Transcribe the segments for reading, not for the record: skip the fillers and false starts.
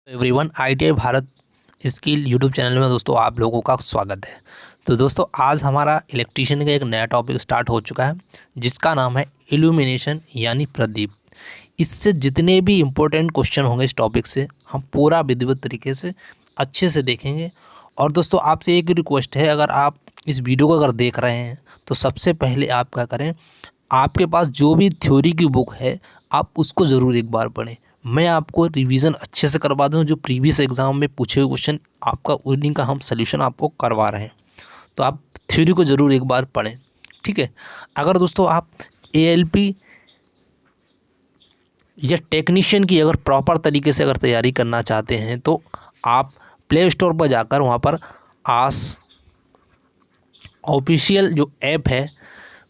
Everyone, ITI Bharat skill YouTube channel में दोस्तों आप लोगों का स्वागत है। तो दोस्तों आज हमारा इलेक्ट्रीशियन का एक नया टॉपिक स्टार्ट हो चुका है जिसका नाम है इल्यूमिनेशन यानी प्रदीप। इससे जितने भी इम्पोर्टेंट क्वेश्चन होंगे इस टॉपिक से हम पूरा विधिवत तरीके से अच्छे से देखेंगे। और दोस्तों आपसे एक रिक्वेस्ट है, अगर आप इस वीडियो को अगर देख रहे हैं तो सबसे पहले आप क्या करें, आपके पास जो भी थ्योरी की बुक है आप उसको ज़रूर एक बार पढ़ें। मैं आपको रिवीजन अच्छे से करवा दूँ, जो प्रीवियस एग्ज़ाम में पूछे हुए क्वेश्चन आपका उन्हीं का हम सल्यूशन आपको करवा रहे हैं। तो आप थ्योरी को ज़रूर एक बार पढ़ें, ठीक है। अगर दोस्तों आप ALP या टेक्नीशियन की अगर प्रॉपर तरीके से अगर तैयारी करना चाहते हैं तो आप प्ले स्टोर पर जाकर वहाँ पर आस ऑफिशियल जो ऐप है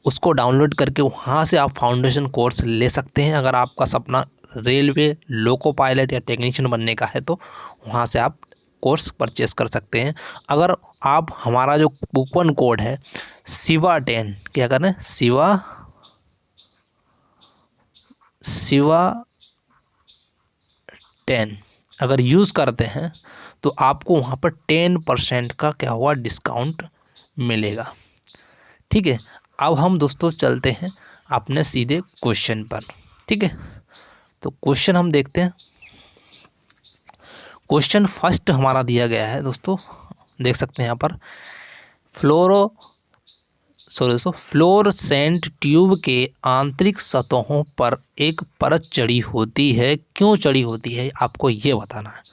उसको डाउनलोड करके वहाँ से आप फाउंडेशन कोर्स ले सकते हैं। अगर आपका सपना रेलवे, लोको पायलट या टेक्नीशियन बनने का है तो वहाँ से आप कोर्स परचेस कर सकते हैं। अगर आप हमारा जो कूपन कोड है शिवा10, क्या करना है, शिवा10 अगर यूज़ करते हैं तो आपको वहाँ पर 10% का क्या हुआ डिस्काउंट मिलेगा, ठीक है। अब हम दोस्तों चलते हैं अपने सीधे क्वेश्चन पर, ठीक है। तो क्वेश्चन हम देखते हैं। क्वेश्चन फर्स्ट हमारा दिया गया है दोस्तों, देख सकते हैं यहाँ पर फ्लोरोसेंट ट्यूब के आंतरिक सतहों पर एक परत चढ़ी होती है, क्यों चढ़ी होती है आपको ये बताना है।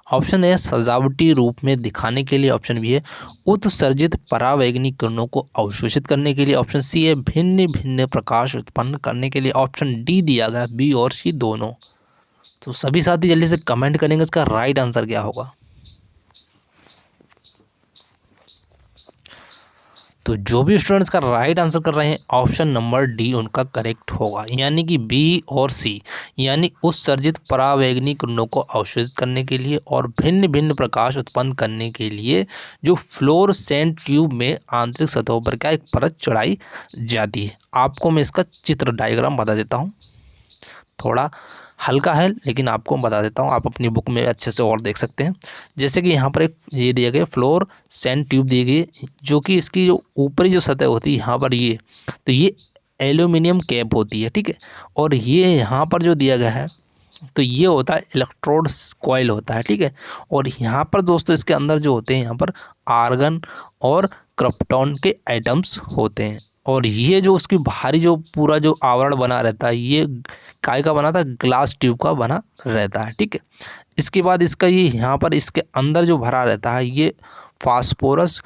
ऑप्शन ए सजावटी रूप में दिखाने के लिए, ऑप्शन बी है उत्सर्जित परावैंगनी किरणों को अवशोषित करने के लिए, ऑप्शन सी है भिन्न भिन्न प्रकाश उत्पन्न करने के लिए, ऑप्शन डी दिया गया बी और सी दोनों। तो सभी साथी जल्दी से कमेंट करेंगे इसका राइट आंसर क्या होगा। तो जो भी स्टूडेंट्स का राइट आंसर कर रहे हैं ऑप्शन नंबर डी उनका करेक्ट होगा, यानी कि बी और सी, यानी उत्सर्जित परावैंगनी किरणों को अवशोषित करने के लिए और भिन्न भिन्न प्रकाश उत्पन्न करने के लिए जो फ्लोरोसेंट ट्यूब में आंतरिक सतहों पर क्या एक परत चढ़ाई जाती है। आपको मैं इसका चित्र डायग्राम बता देता हूँ, थोड़ा हल्का है लेकिन आपको बता देता हूँ, आप अपनी बुक में अच्छे से और देख सकते हैं। जैसे कि यहाँ पर एक ये दिया गया फ्लोरोसेंट ट्यूब दी गई, जो कि इसकी जो ऊपरी जो सतह होती है यहाँ पर ये, तो ये एल्यूमिनियम कैप होती है, ठीक है। और ये यहाँ पर जो दिया गया है तो ये होता है इलेक्ट्रोड कॉइल होता है, ठीक है। और यहाँ पर दोस्तों इसके अंदर जो होते हैं यहाँ पर आर्गन और क्रिप्टॉन के एटम्स होते हैं। और ये जो उसकी बाहरी जो पूरा जो आवरण बना रहता है ये काय का बना था, ग्लास ट्यूब का बना रहता है, ठीक है। इसके बाद इसका ये यहाँ पर इसके अंदर जो भरा रहता है ये फास्फोरस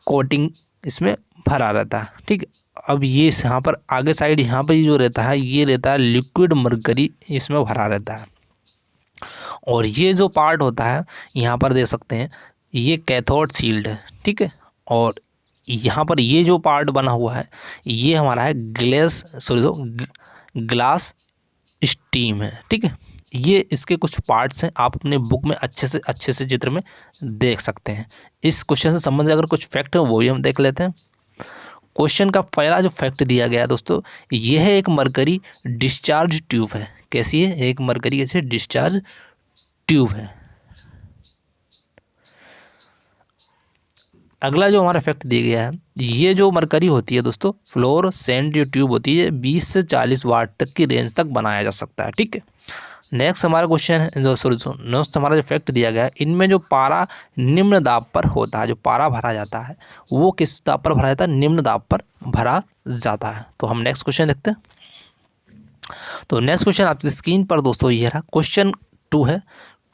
कोटिंग इसमें भरा रहता है, ठीक है। अब ये यहाँ पर आगे साइड यहाँ पर जो रहता है ये रहता है लिक्विड मरकरी, इसमें भरा रहता है। और ये जो पार्ट होता है यहाँ पर देख सकते हैं ये कैथोड शील्ड है, ठीक है। और यहाँ पर ये जो पार्ट बना हुआ है ये हमारा है ग्लास स्टीम है, ठीक है। ये इसके कुछ पार्ट्स हैं, आप अपने बुक में अच्छे से चित्र में देख सकते हैं। इस क्वेश्चन से संबंधित अगर कुछ फैक्ट है वो भी हम देख लेते हैं। क्वेश्चन का पहला जो फैक्ट दिया गया है दोस्तों, यह है एक मरकरी डिस्चार्ज ट्यूब है। कैसी है, एक मरकरी कैसे डिस्चार्ज ट्यूब है। अगला जो हमारा फैक्ट दिया गया है, ये जो मरकरी होती है दोस्तों फ्लोरोसेंट जो ट्यूब होती है 20 से 40 वाट तक की रेंज तक बनाया जा सकता है, ठीक है। नेक्स्ट हमारा क्वेश्चन है, नेक्स्ट हमारा जो फैक्ट दिया गया है, इनमें जो पारा निम्न दाब पर होता है, जो पारा भरा जाता है वो किस दाब पर भरा जाता है, निम्न दाब पर भरा जाता है। तो हम नेक्स्ट क्वेश्चन देखते हैं। तो नेक्स्ट क्वेश्चन आपकी स्क्रीन पर दोस्तों ये रहा, क्वेश्चन 2 है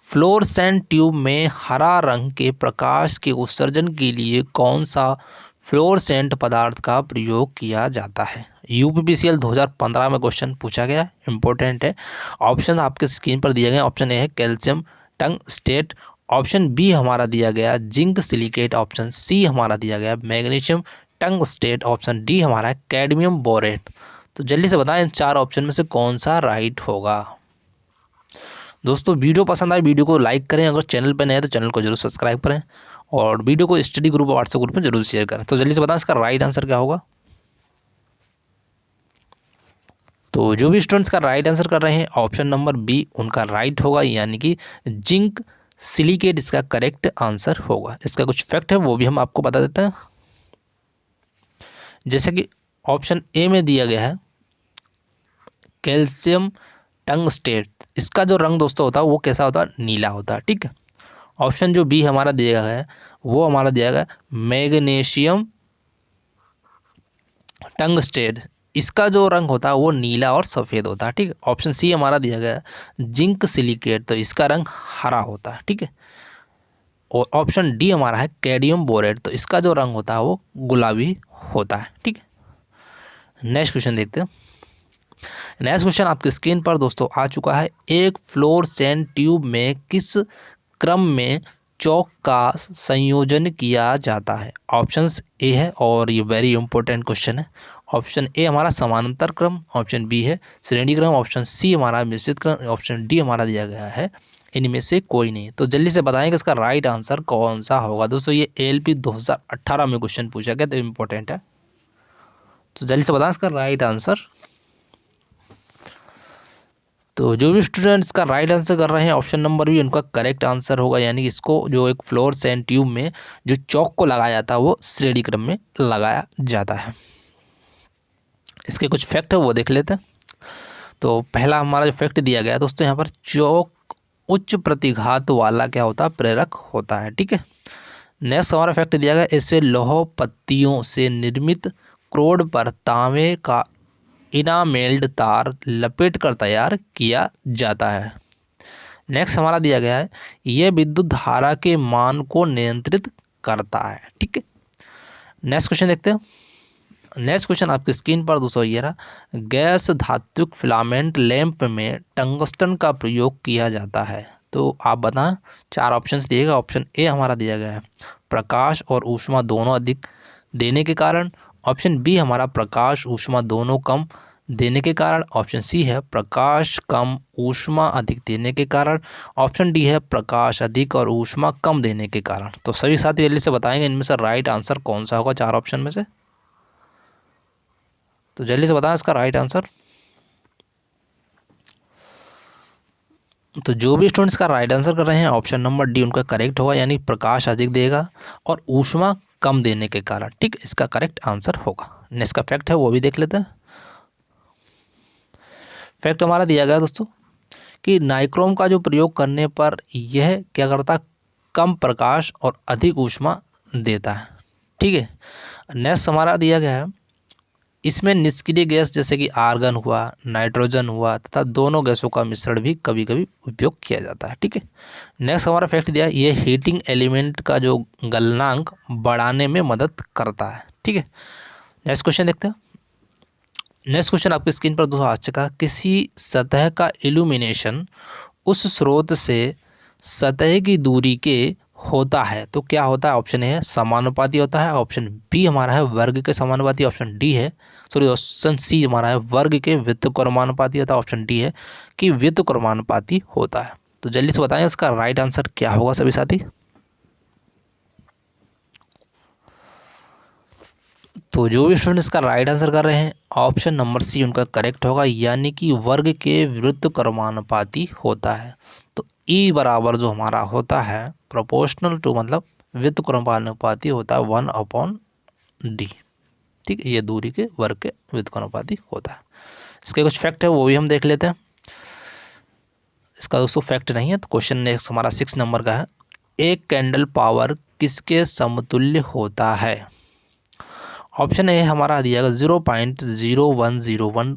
फ्लोरोसेंट ट्यूब में हरा रंग के प्रकाश के उत्सर्जन के लिए कौन सा फ्लोरोसेंट पदार्थ का प्रयोग किया जाता है। UPPCL 2015 में क्वेश्चन पूछा गया, इंपॉर्टेंट है। ऑप्शन आपके स्क्रीन पर दिए गए, ऑप्शन ए है कैल्शियम टंगस्टेट, ऑप्शन बी हमारा दिया गया जिंक सिलिकेट, ऑप्शन सी हमारा दिया गया मैग्नीशियम टंगस्टेट, ऑप्शन डी हमारा है कैडमियम बोरेट। तो जल्दी से बताएं इन चार ऑप्शन में से कौन सा राइट होगा। दोस्तों वीडियो पसंद आए वीडियो को लाइक करें, अगर चैनल पर नए हैं तो चैनल को जरूर सब्सक्राइब करें और वीडियो को स्टडी ग्रुप और व्हाट्सएप ग्रुप में जरूर शेयर करें। तो जल्दी से बताएं इसका राइट आंसर क्या होगा। तो जो भी स्टूडेंट्स का राइट आंसर कर रहे हैं ऑप्शन नंबर बी उनका राइट होगा, यानी कि जिंक सिलिकेट इसका करेक्ट आंसर होगा। इसका कुछ फैक्ट है वो भी हम आपको बता देते हैं। जैसे कि ऑप्शन ए में दिया गया है कैल्शियम टंगस्टेट, इसका जो रंग दोस्तों होता है वो कैसा होता है, नीला होता है। ठीक है। ऑप्शन जो बी हमारा दिया गया है वो हमारा दिया गया मैग्नीशियम टंगस्टेट, इसका जो रंग होता है वो नीला और सफ़ेद होता है। ठीक है। ऑप्शन सी हमारा दिया गया है जिंक सिलिकेट, तो इसका रंग हरा होता है। ठीक है। और ऑप्शन डी हमारा है कैडियम बोरेट, तो इसका जो रंग होता है वो गुलाबी होता है। ठीक है। नेक्स्ट क्वेश्चन देखते हैं। नेक्स्ट क्वेश्चन आपकी स्क्रीन पर दोस्तों आ चुका है। एक फ्लोरेसेंट ट्यूब में किस क्रम में चौक का संयोजन किया जाता है? ऑप्शंस ए है और ये वेरी इंपॉर्टेंट क्वेश्चन है। ऑप्शन ए हमारा समानांतर क्रम, ऑप्शन बी है श्रेणी क्रम, ऑप्शन सी हमारा मिश्रित क्रम, ऑप्शन डी हमारा दिया गया है इनमें से कोई नहीं। तो जल्दी से बताएंगे इसका राइट आंसर कौन सा होगा। दोस्तों ये एलपी 2018 में क्वेश्चन पूछा गया, तो इम्पोर्टेंट है, तो जल्दी से बताएं इसका राइट आंसर। तो जो भी स्टूडेंट्स का राइट आंसर कर रहे हैं ऑप्शन नंबर बी उनका करेक्ट आंसर होगा, यानी इसको जो एक फ्लोरेसेंट ट्यूब में जो चौक को लगाया जाता है वो श्रेणी क्रम में लगाया जाता है। इसके कुछ फैक्ट है वो देख लेते हैं। तो पहला हमारा जो फैक्ट दिया गया है दोस्तों, यहाँ पर चौक उच्च प्रतिघात वाला क्या होता है, प्रेरक होता है। ठीक है। नेक्स्ट हमारा फैक्ट दिया गया, इससे लौह पत्तियों से निर्मित क्रोड पर तांबे का इनामेल्ड तार लपेट कर तैयार किया जाता है। नेक्स्ट हमारा दिया गया है यह विद्युत धारा के मान को नियंत्रित करता है। ठीक है। नेक्स्ट क्वेश्चन देखते हैं। नेक्स्ट क्वेश्चन आपकी स्क्रीन पर दोस्तों ये रहा, गैस धात्विक फिलामेंट लैंप में टंगस्टन का प्रयोग किया जाता है। तो आप बताएं, चार ऑप्शंस दिएगा। ऑप्शन ए हमारा दिया गया है प्रकाश और ऊष्मा दोनों अधिक देने के कारण, ऑप्शन बी हमारा प्रकाश ऊष्मा दोनों कम देने के कारण, ऑप्शन सी है प्रकाश कम ऊष्मा अधिक देने के कारण, ऑप्शन डी है प्रकाश अधिक और ऊष्मा कम देने के कारण। तो सभी साथी जल्दी से बताएंगे इनमें से राइट आंसर कौन सा होगा चार ऑप्शन में से। तो जल्दी से बताएं इसका राइट आंसर। तो जो भी स्टूडेंट्स का राइट आंसर कर रहे हैं ऑप्शन नंबर डी उनका करेक्ट होगा, यानी प्रकाश अधिक देगा और ऊष्मा कम देने के कारण। ठीक, इसका करेक्ट आंसर होगा। नेक्स्ट का फैक्ट है वो भी देख लेते हैं। फैक्ट हमारा दिया गया दोस्तों कि नाइक्रोम का जो प्रयोग करने पर यह क्या करता, कम प्रकाश और अधिक ऊष्मा देता है। ठीक है। नेक्स्ट हमारा दिया गया है इसमें निष्क्रिय गैस जैसे कि आर्गन हुआ, नाइट्रोजन हुआ तथा दोनों गैसों का मिश्रण भी कभी कभी उपयोग किया जाता है। ठीक है। नेक्स्ट हमारा फैक्ट दिया ये हीटिंग एलिमेंट का जो गलनांक बढ़ाने में मदद करता है। ठीक है। नेक्स्ट क्वेश्चन देखते हैं। नेक्स्ट क्वेश्चन आपकी स्क्रीन पर दोस्तों आ चुका, किसी सतह का इल्यूमिनेशन उस स्रोत से सतह की दूरी के होता है तो क्या होता है? ऑप्शन ए है समानुपाती होता है, ऑप्शन बी हमारा है वर्ग के समानुपाती, ऑप्शन डी है ऑप्शन सी हमारा है वर्ग के व्युत्क्रमानुपाती होता है, ऑप्शन डी है कि व्युत्क्रमानुपाती होता है। तो जल्दी से बताएं इसका राइट आंसर क्या होगा सभी साथी। तो जो भी स्टूडेंट इसका राइट आंसर कर रहे हैं ऑप्शन नंबर सी उनका करेक्ट होगा, यानी कि वर्ग के व्युत्क्रमानुपाती होता है। तो ई बराबर जो हमारा होता है प्रोपोर्शनल टू मतलब व्युत्क्रमानुपाती होता है 1/d। ठीक है। ये दूरी के वर्ग के व्युत्क्रमानुपाती होता है। इसके कुछ फैक्ट है वो भी हम देख लेते हैं। इसका दोस्तों फैक्ट नहीं है। तो क्वेश्चन नेक्स्ट हमारा 6 नंबर का है, एक कैंडल पावर किसके समतुल्य होता है? ऑप्शन ए हमारा दिया गया 0.0101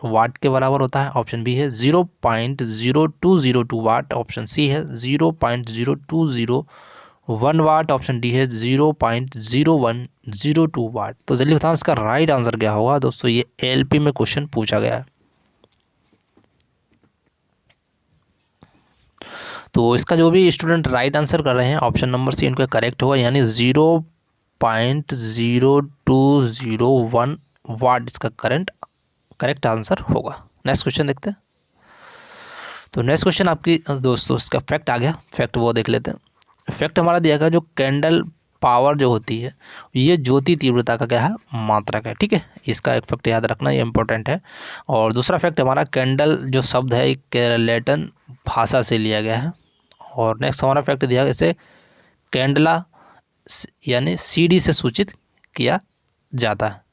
वाट के बराबर होता है, ऑप्शन बी है 0.0202 वाट, ऑप्शन सी है 0.0201 वाट, ऑप्शन डी है 0.0102 वाट। तो जल्दी बताओ इसका राइट आंसर क्या होगा दोस्तों। ये एलपी में क्वेश्चन पूछा गया है। तो इसका जो भी स्टूडेंट राइट आंसर कर रहे हैं ऑप्शन नंबर सी इनका करेक्ट होगा, यानी 0.0201 वाट इसका करेक्ट आंसर होगा। नेक्स्ट क्वेश्चन देखते हैं। तो नेक्स्ट क्वेश्चन आपकी दोस्तों इसका फैक्ट आ गया। फैक्ट वो देख लेते हैं। फैक्ट हमारा दिया गया जो कैंडल पावर जो होती है ये ज्योति तीव्रता का क्या है, मात्रक है। ठीक है, इसका एक फैक्ट याद रखना, ये इंपॉर्टेंट है। और दूसरा फैक्ट हमारा कैंडल जो शब्द है एक लैटिन भाषा से लिया गया है। और नेक्स्ट हमारा फैक्ट दिया है इसे कैंडला यानी CD से सूचित किया जाता है।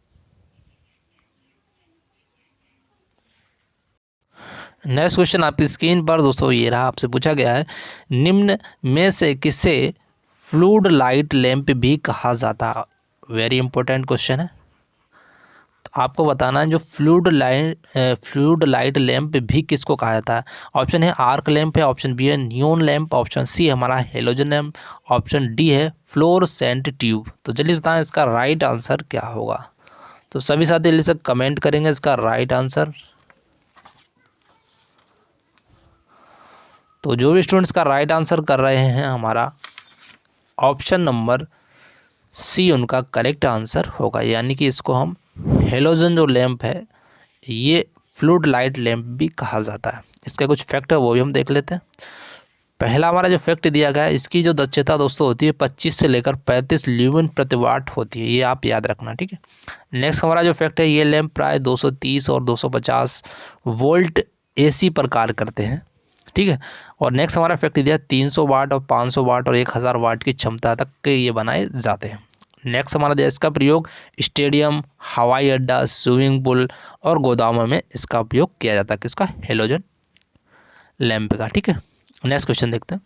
नेक्स्ट क्वेश्चन आपकी स्क्रीन पर दोस्तों ये रहा, आपसे पूछा गया है निम्न में से किसे फ्लूड लाइट लैंप भी कहा जाता है। वेरी इंपॉर्टेंट क्वेश्चन है, तो आपको बताना है जो फ्लूड लाइट लैंप भी किसको कहा जाता है। ऑप्शन है आर्क लैंप है, ऑप्शन बी है नियोन लैंप, ऑप्शन सी हमारा हेलोजन लैंप, ऑप्शन डी है फ्लोरोसेंट ट्यूब। तो जल्दी बताएं इसका राइट आंसर क्या होगा। तो सभी साथी जल्दी से कमेंट करेंगे इसका राइट आंसर। तो जो भी स्टूडेंट्स का राइट आंसर कर रहे हैं हमारा ऑप्शन नंबर सी उनका करेक्ट आंसर होगा, यानी कि इसको हम हेलोजन जो लैंप है ये फ्लूड लाइट लैंप भी कहा जाता है। इसके कुछ फैक्ट है वो भी हम देख लेते हैं। पहला हमारा जो फैक्ट दिया गया है इसकी जो दक्षता दोस्तों होती है 25 से लेकर 35 ल्यूमेन प्रति वाट होती है, ये आप याद रखना। ठीक है, नेक्स्ट हमारा जो फैक्ट है ये लैंप प्राय 230 और 250 वोल्ट AC पर कार्य करते हैं। ठीक है, और नेक्स्ट हमारा फैक्ट दिया 300 वाट और 500 वाट और 1000 वाट की क्षमता तक के ये बनाए जाते हैं। नेक्स्ट हमारा दिया इसका प्रयोग स्टेडियम, हवाई अड्डा, स्विमिंग पूल और गोदामों में इसका उपयोग किया जाता है, किसका, हेलोजन लैंप का। ठीक है, नेक्स्ट क्वेश्चन देखते हैं।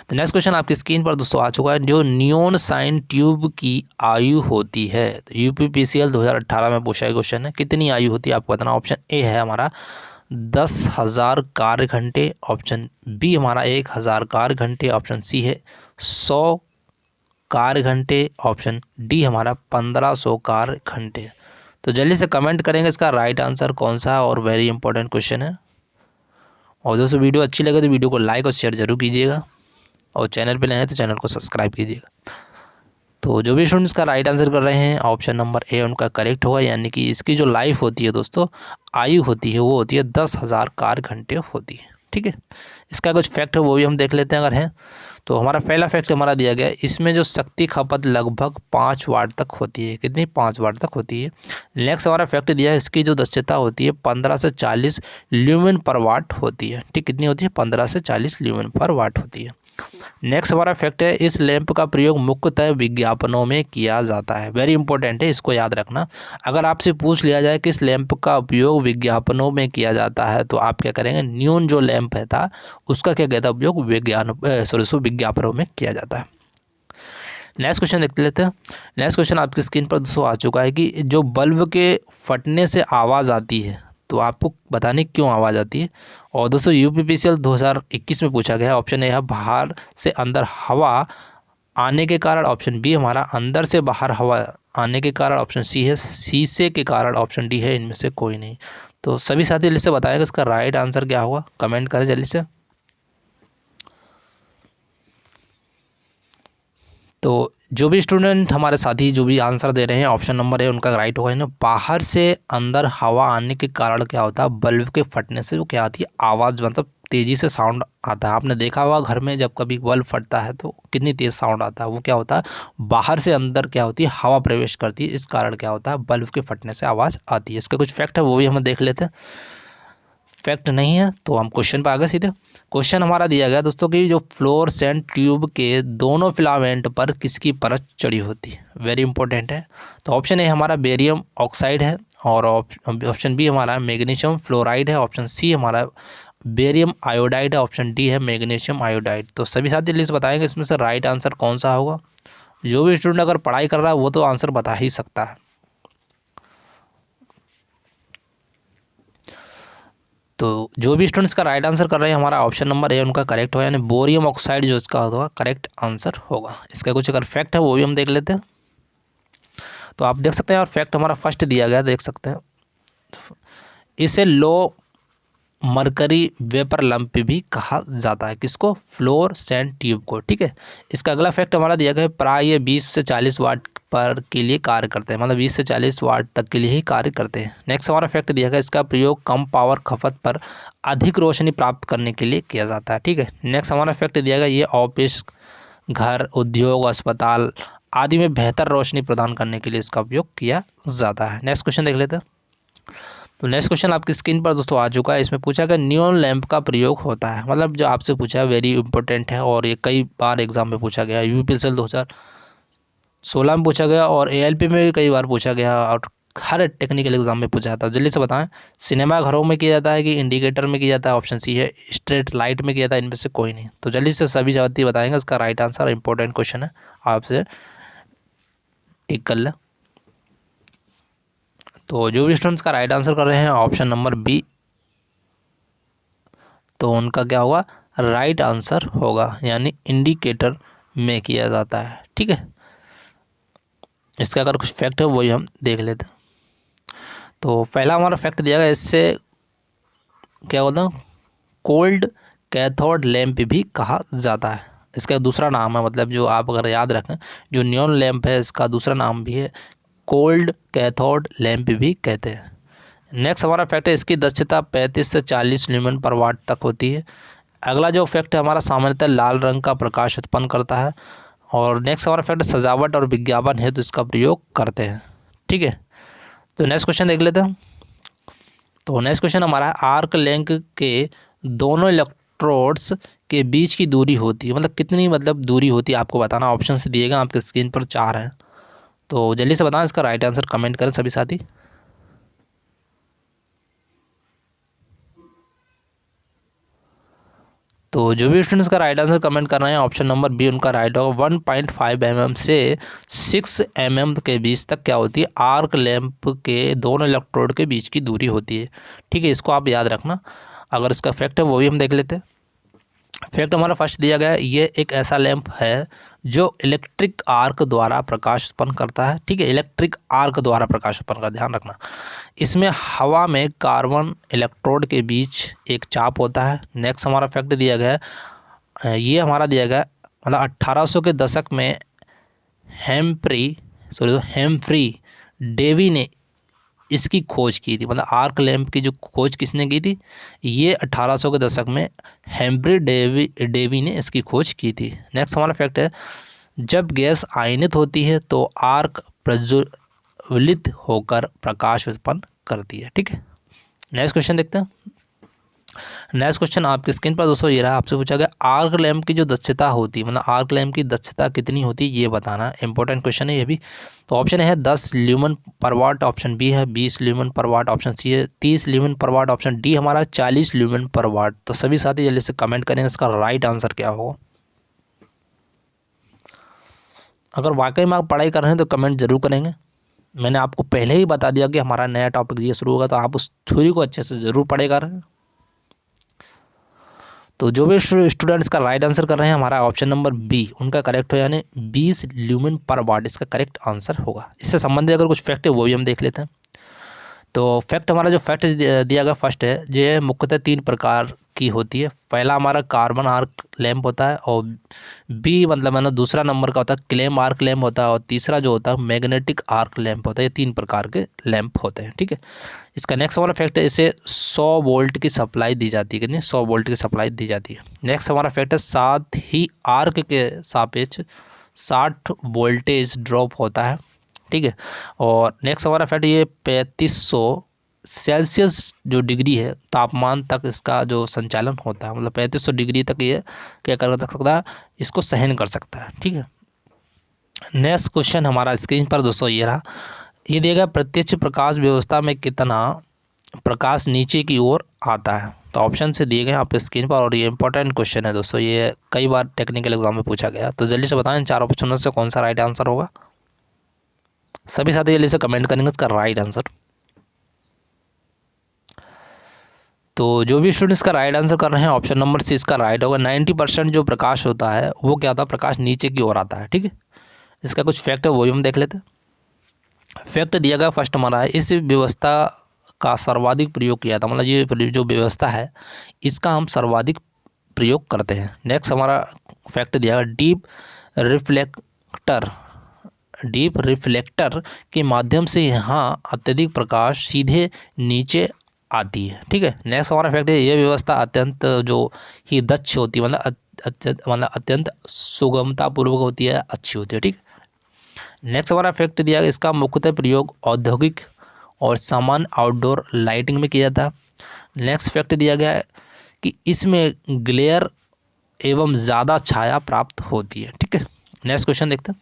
तो नेक्स्ट क्वेश्चन आपकी स्क्रीन पर दोस्तों आ चुका है, जो नियोन साइन ट्यूब की आयु होती है। तो UPPCL 2018 में पूछा गया क्वेश्चन है, कितनी आयु होती है आपको बताना। ऑप्शन ए है हमारा 10,000 कार्य घंटे, ऑप्शन बी हमारा 1,000 कार्य घंटे, ऑप्शन सी है 100 कार्य घंटे, ऑप्शन डी हमारा 1500 कार्य घंटे। तो जल्दी से कमेंट करेंगे इसका राइट आंसर कौन सा है, और वेरी इंपॉर्टेंट क्वेश्चन है। और दोस्तों वीडियो अच्छी लगे तो वीडियो को लाइक और शेयर जरूर कीजिएगा, और चैनल पे नए हैं तो चैनल को सब्सक्राइब कीजिएगा। तो जो भी स्टूडेंट्स का राइट आंसर कर रहे हैं ऑप्शन नंबर ए उनका करेक्ट होगा, यानी कि इसकी जो लाइफ होती है दोस्तों, आयु होती है वो होती है 10,000 कार्य घंटे होती है। ठीक है, इसका कुछ फैक्ट है वो भी हम देख लेते हैं अगर हैं। तो हमारा पहला फैक्ट हमारा दिया गया है, इसमें जो शक्ति खपत लगभग 5 वाट तक होती है। कितनी, 5 वाट तक होती है। नेक्स्ट हमारा फैक्ट दिया है, इसकी जो दक्षता होती है 15 से 40 ल्यूमेन पर वाट होती है। ठीक, कितनी होती है, 15 से 40 ल्यूमेन पर वाट होती है। नेक्स्ट हमारा फैक्ट है, इस लैंप का प्रयोग मुख्यतः विज्ञापनों में किया जाता है। वेरी इंपॉर्टेंट है, इसको याद रखना। अगर आपसे पूछ लिया जाए कि इस लैंप का उपयोग विज्ञापनों में किया जाता है, तो आप क्या करेंगे, न्यून जो लैंप है था उसका क्या कहता है, उपयोग विज्ञापनों में किया जाता है। नेक्स्ट क्वेश्चन देख लेते हैं। नेक्स्ट क्वेश्चन आपकी स्क्रीन पर दोस्तों आ चुका है कि जो बल्ब के फटने से आवाज़ आती है, तो आपको बताने क्यों आवाज़ आती है। और दोस्तों UPPCL 2021 में पूछा गया है। ऑप्शन ए है बाहर से अंदर हवा आने के कारण, ऑप्शन बी हमारा अंदर से बाहर हवा आने के कारण, ऑप्शन सी है शीशे के कारण, ऑप्शन डी है इनमें से कोई नहीं। तो सभी साथी जल्दी से बताएंगे इसका राइट आंसर क्या होगा, कमेंट करें जल्दी से। तो जो भी स्टूडेंट हमारे साथी जो भी आंसर दे रहे हैं ऑप्शन नंबर ए उनका राइट होगा। ना, बाहर से अंदर हवा आने के कारण क्या होता है, बल्ब के फटने से वो क्या आती है, आवाज़, मतलब तेज़ी से साउंड आता है। आपने देखा होगा घर में जब कभी बल्ब फटता है तो कितनी तेज़ साउंड आता है, वो क्या होता है, बाहर से अंदर क्या होती है, हवा प्रवेश करती है, इस कारण क्या होता है, बल्ब के फटने से आवाज़ आती है। इसका कुछ फैक्ट है वो भी हम देख लेते हैं। फैक्ट नहीं है तो हम क्वेश्चन पर आगे सीधे। क्वेश्चन हमारा दिया गया दोस्तों कि जो फ्लोरोसेंट ट्यूब के दोनों फिलामेंट पर किसकी परत चढ़ी होती है। वेरी इंपॉर्टेंट है। तो ऑप्शन ए हमारा बेरियम ऑक्साइड है, और ऑप्शन बी हमारा मैग्नीशियम फ्लोराइड है, ऑप्शन सी हमारा बेरियम आयोडाइड है, ऑप्शन डी है मैग्नीशियम आयोडाइड। तो सभी साथी लिस्ट बताएंगे इसमें से राइट आंसर कौन सा होगा। जो भी स्टूडेंट अगर पढ़ाई कर रहा है वो तो आंसर बता ही सकता है। तो जो भी स्टूडेंट्स का राइट आंसर कर रहे हैं हमारा ऑप्शन नंबर ए उनका करेक्ट होगा, यानी बोरियम ऑक्साइड जो इसका होगा करेक्ट आंसर होगा। इसका कुछ अगर फैक्ट है वो भी हम देख लेते हैं। तो आप देख सकते हैं, और फैक्ट हमारा फर्स्ट दिया गया देख सकते हैं, इसे लो मरकरी वेपर लंप भी कहा जाता है। किसको, फ्लोरोसेंट ट्यूब को। ठीक है, इसका अगला फैक्ट हमारा दिया गया है, प्राय ये 20 से 40 वाट पर के लिए कार्य करते हैं, मतलब 20 से 40 वाट तक के लिए ही कार्य करते हैं। नेक्स्ट हमारा फैक्ट दिया गया, इसका प्रयोग कम पावर खपत पर अधिक रोशनी प्राप्त करने के लिए किया जाता है। ठीक है, नेक्स्ट हमारा फैक्ट दिया गया, ये ऑफिस घर, उद्योग, अस्पताल आदि में बेहतर रोशनी प्रदान करने के लिए इसका उपयोग किया जाता है। नेक्स्ट क्वेश्चन देख लेते हैं। तो नेक्स्ट क्वेश्चन आपकी स्क्रीन पर दोस्तों आ चुका है। इसमें पूछा गया नियॉन लैंप का प्रयोग होता है, मतलब जो आपसे पूछा है वेरी इंपॉर्टेंट है और ये कई बार एग्जाम में पूछा गया है। यूपीएससी 2016 में पूछा गया और एएलपी में भी कई बार पूछा गया और हर टेक्निकल एग्जाम में पूछा जाता है। जल्दी से बताएं, सिनेमा घरों में किया जाता है कि इंडिकेटर में किया जाता है? ऑप्शन सी है स्ट्रेट लाइट में किया जाता है, इनमें से कोई नहीं। तो जल्दी से सभी जवाब बताएंगे, इसका राइट आंसर इंपॉर्टेंट क्वेश्चन है, आपसे टिक कर लें। तो जो भी स्टूडेंट्स का राइट आंसर कर रहे हैं ऑप्शन नंबर बी, तो उनका क्या होगा? राइट आंसर होगा, यानी इंडिकेटर में किया जाता है। ठीक है, इसका अगर कुछ फैक्ट है वही हम देख लेते हैं। तो पहला हमारा फैक्ट दिया गया, इससे क्या बोलते हैं, कोल्ड कैथोड लैंप भी कहा जाता है। इसका दूसरा नाम है, मतलब जो आप अगर याद रखें, जो नियॉन लैंप है इसका दूसरा नाम भी है कोल्ड कैथोड लैंप भी कहते हैं। नेक्स्ट हमारा फैक्ट है, इसकी दक्षता 35 से 40 ल्यूमेन पर वाट तक होती है। अगला जो फैक्ट है हमारा, सामान्यतः लाल रंग का प्रकाश उत्पन्न करता है। और नेक्स्ट हमारा फैक्ट, सजावट और विज्ञापन हेतु इसका प्रयोग करते हैं। ठीक है, तो नेक्स्ट क्वेश्चन देख लेते हैं। तो नेक्स्ट क्वेश्चन हमारा है, आर्क लेंथ के दोनों इलेक्ट्रोड्स के बीच की दूरी होती है, मतलब कितनी मतलब दूरी होती है आपको बताना। ऑप्शन से दिएगा आपके स्क्रीन पर 4 हैं, तो जल्दी से बताएं, इसका राइट आंसर कमेंट करें सभी साथी। तो जो भी स्टूडेंट्स का राइट आंसर कमेंट कर रहे हैं ऑप्शन नंबर बी उनका राइट होगा। 1.5 mm से 6 mm के बीच तक क्या होती है? आर्क लैंप के दोनों इलेक्ट्रोड के बीच की दूरी होती है। ठीक है, इसको आप याद रखना। अगर इसका फैक्ट है वो भी हम देख लेते हैं। फैक्ट हमारा फर्स्ट दिया गया है, ये एक ऐसा लैंप है जो इलेक्ट्रिक आर्क द्वारा प्रकाश उत्पन्न करता है। ठीक है, इलेक्ट्रिक आर्क द्वारा प्रकाश उत्पन्न का ध्यान रखना। इसमें हवा में कार्बन इलेक्ट्रोड के बीच एक चाप होता है। नेक्स्ट हमारा फैक्ट दिया गया है, ये हमारा दिया गया मतलब 1800 के दशक में हेम्फ्री डेवी ने इसकी खोज की थी। मतलब आर्क लैंप की जो खोज किसने की थी? ये 1800 के दशक में हेम्फ्री डेवी ने इसकी खोज की थी। नेक्स्ट हमारा फैक्ट है, जब गैस आयनित होती है तो आर्क प्रज्वलित होकर प्रकाश उत्पन्न करती है। ठीक है, नेक्स्ट क्वेश्चन देखते हैं। नेक्स्ट क्वेश्चन आपकी स्क्रीन पर दोस्तों ये रहा, आपसे पूछा गया आर्क लैंप की जो दक्षता होती है, मतलब आर्क लैंप की दक्षता कितनी होती है ये बताना। इंपॉर्टेंट क्वेश्चन है ये भी। तो ऑप्शन है 10 ल्यूमेन पर वाट, ऑप्शन बी है 20 ल्यूमेन पर वाट, ऑप्शन सी है 30 ल्यूमेन पर वाट, ऑप्शन डी हमारा 40 ल्यूमेन पर वाट। तो सभी साथी जल्दी से कमेंट करें इसका राइट आंसर क्या होगा। अगर वाकई में आप पढ़ाई कर रहे हैं तो कमेंट जरूर करेंगे। मैंने आपको पहले ही बता दिया कि हमारा नया टॉपिक ये शुरू होगा, तो आप उस थ्योरी को अच्छे से ज़रूर पढ़ेगा रहे। तो जो भी स्टूडेंट्स का राइट आंसर कर रहे हैं हमारा ऑप्शन नंबर बी उनका करेक्ट हो, यानी 20 ल्यूमेन पर वाट इसका करेक्ट आंसर होगा। इससे संबंधित अगर कुछ फैक्ट है वो भी हम देख लेते हैं। तो फैक्ट हमारा जो फैक्ट दिया गया फर्स्ट है, ये मुख्यतः 3 प्रकार की होती है। पहला हमारा कार्बन आर्क लैंप होता है, और बी मतलब दूसरा नंबर का होता है क्लेम आर्क लैंप होता है, और तीसरा जो होता है मैग्नेटिक आर्क लैंप होता है। ये 3 प्रकार के लैंप होते हैं। ठीक है, इसका नेक्स्ट हमारा फैक्ट है, इसे 100 वोल्ट की सप्लाई दी जाती है। कितनी? 100 वोल्ट की सप्लाई दी जाती है। नेक्स्ट हमारा फैक्ट है, साथ ही आर्क के सापेक्ष 60 वोल्टेज ड्रॉप होता है। ठीक है, और नेक्स्ट हमारा फैक्ट, ये 3500 सेल्सियस जो डिग्री है तापमान तक इसका जो संचालन होता है, मतलब 3500 डिग्री तक ये क्या कर सकता है, इसको सहन कर सकता है। ठीक है, नेक्स्ट क्वेश्चन हमारा स्क्रीन पर दोस्तों ये रहा, ये दिया गया प्रत्यक्ष प्रकाश व्यवस्था में कितना प्रकाश नीचे की ओर आता है। तो ऑप्शन से दिए गए आपके स्क्रीन पर, और ये इंपॉर्टेंट क्वेश्चन है दोस्तों, ये कई बार टेक्निकल एग्जाम में पूछा गया। तो जल्दी से बताएं 4 ऑप्शनों से कौन सा राइट आंसर होगा। सभी साथी जल्दी से कमेंट करेंगे इसका राइट आंसर। तो जो भी स्टूडेंट्स का राइट आंसर कर रहे हैं ऑप्शन नंबर सी इसका राइट होगा। 90% जो प्रकाश होता है वो क्या होता है? प्रकाश नीचे की ओर आता है। ठीक है, इसका कुछ फैक्ट है वो भी हम देख लेते हैं। फैक्ट दिया गया फर्स्ट हमारा है, इस व्यवस्था का सर्वाधिक प्रयोग किया था, मतलब ये जो व्यवस्था है इसका हम सर्वाधिक प्रयोग करते हैं। नेक्स्ट हमारा फैक्ट दिया गया, डीप रिफ्लेक्टर के माध्यम से यहाँ अत्यधिक प्रकाश सीधे नीचे आती है। ठीक है, नेक्स्ट हमारा फैक्ट है, यह व्यवस्था अत्यंत जो ही दक्ष होती है, मतलब मतलब अत्यंत सुगमतापूर्वक होती है, अच्छी होती है। ठीक, नेक्स्ट हमारा फैक्ट दिया गया, इसका मुख्यतः प्रयोग औद्योगिक और सामान्य आउटडोर लाइटिंग में किया जाता है। नेक्स्ट फैक्ट दिया गया है कि इसमें ग्लेयर एवं ज़्यादा छाया प्राप्त होती है। ठीक है, नेक्स्ट क्वेश्चन देखते हैं।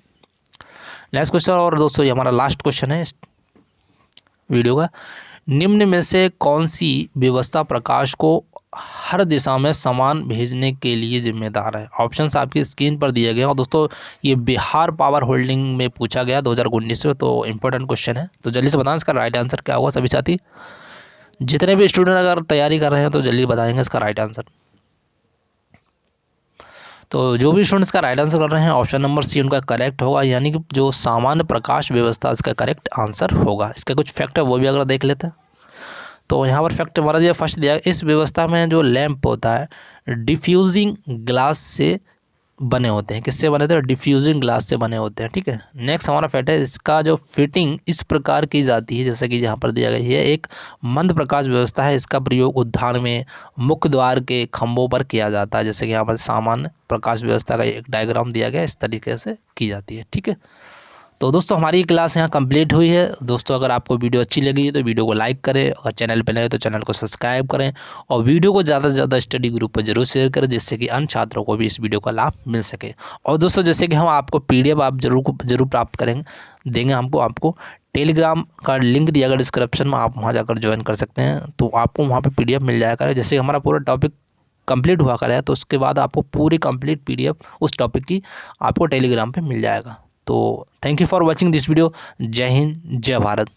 नेक्स्ट क्वेश्चन, और दोस्तों ये हमारा लास्ट क्वेश्चन है इस वीडियो का। निम्न में से कौन सी व्यवस्था प्रकाश को हर दिशा में समान भेजने के लिए जिम्मेदार है? ऑप्शंस आपकी स्क्रीन पर दिए गए हैं। और दोस्तों ये बिहार पावर होल्डिंग में पूछा गया 2019 में, तो इम्पोर्टेंट क्वेश्चन है। तो जल्दी से बताएं इसका राइट आंसर क्या होगा सभी साथी। जितने भी स्टूडेंट अगर तैयारी कर रहे हैं तो जल्दी बताएंगे इसका राइट आंसर। तो जो भी स्टूडेंट्स का राइट आंसर कर रहे हैं ऑप्शन नंबर सी उनका करेक्ट होगा, यानी कि जो सामान्य प्रकाश व्यवस्था इसका करेक्ट आंसर होगा। इसका कुछ फैक्ट है वो भी अगर देख लेते हैं तो यहाँ पर फैक्ट हमारा दिया, फर्स्ट दिया, इस व्यवस्था में जो लैंप होता है डिफ्यूजिंग ग्लास से बने होते हैं। किससे बने थे? डिफ्यूजिंग ग्लास से बने होते हैं। ठीक है, नेक्स्ट हमारा फैक्ट है, इसका जो फिटिंग इस प्रकार की जाती है जैसे कि यहाँ पर दिया गया है, एक मंद प्रकाश व्यवस्था है। इसका प्रयोग उद्यान में मुख्य द्वार के खंभों पर किया जाता है, जैसे कि यहाँ पर सामान्य प्रकाश व्यवस्था का एक डायग्राम दिया गया, इस तरीके से की जाती है। ठीक है, तो दोस्तों हमारी क्लास यहाँ कंप्लीट हुई है। दोस्तों अगर आपको वीडियो अच्छी लगी तो वीडियो को लाइक करें, अगर चैनल पर नए तो चैनल को सब्सक्राइब करें, और वीडियो को ज़्यादा से ज़्यादा स्टडी ग्रुप पर जरूर शेयर करें, जिससे कि अन्य छात्रों को भी इस वीडियो का लाभ मिल सके। और दोस्तों जैसे कि हम आपको PDF आप जरूर प्राप्त देंगे आपको टेलीग्राम का लिंक दिया गया डिस्क्रिप्शन में, आप वहाँ जाकर ज्वाइन कर सकते हैं। तो आपको वहाँ पर PDF मिल जाया करे। जैसे हमारा पूरा टॉपिक कंप्लीट हुआ करे तो उसके बाद आपको पूरी कंप्लीट PDF उस टॉपिक की आपको टेलीग्राम पे मिल जाएगा। तो thank you for watching this video. जय हिंद, जय भारत।